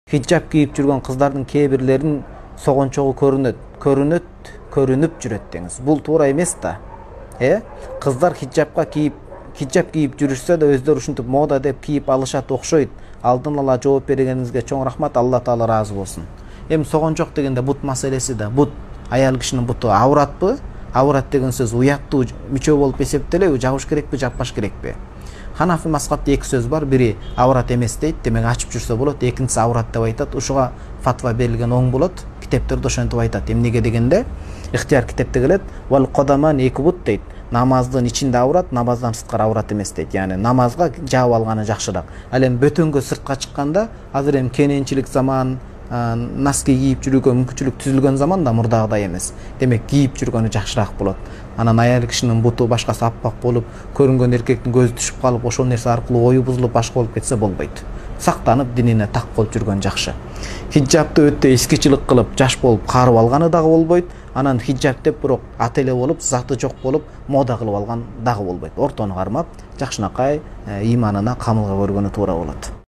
Hijab кийип жүргөн кыздардын кээ бирлерин согончогу көрүнүп жүрөт деңиз. Бул туура эмес да. Кыздар хijab кийип жүрүшсө да өздөрү ушинтип мода деп кийип алышат окшойт. Алдын ала жооп бергениңизге чоң рахмат, Алла Таала ыраазы болсун. Эми согончок дегенде бут маселеси да. Бут аял кишинин буту авратпы? Аврат деген сөз уяттуу мүчө болуп эсептелеби, жабыш керекпи, жаппаш керекпи? Ханафи мазхабта эки сөз бар. Бири аврат эмес дейт, демек ачып жүрсө болот. Экинчиси аврат деп айтат. Ушуга фатва берилген оң болот. Китептерде ошентип айтат. Эмнеге дегенде, ихтияр китепте келет. Вал кодаман эки бут дейт. Намаздын ичинде аврат, намаздан сырткары аврат эмес дейт. Яны намазга жаап алганы жакшыраак. Ал эми бөтөнгө сыртка чыкканда, азыр эми кененчилик заман, носки кийип жүрүүгө мүмкүнчүлүк түзүлгөн заманда мурдагыдай эмес. Демек кийип жүргөнү жакшыраак болот. Анан аял кишинин буту башкасы аппак болуп, көрүнгөн эркектин көзү түшүп калып, ошол нерсе аркылуу ою бузулуп башка болуп кетсе болбойт. Сактанып, динине так болуп жүргөн жакшы. Хиджабты өтө эскичилик кылып, жаш болуп карып алганы дагы болбойт. Анан хиджаб деп бирок ателе болуп, заты жок болуп, мода кылып алган дагы болбойт. Ортону кармап, жакшынакай иманына камылга көргөнү туура болот.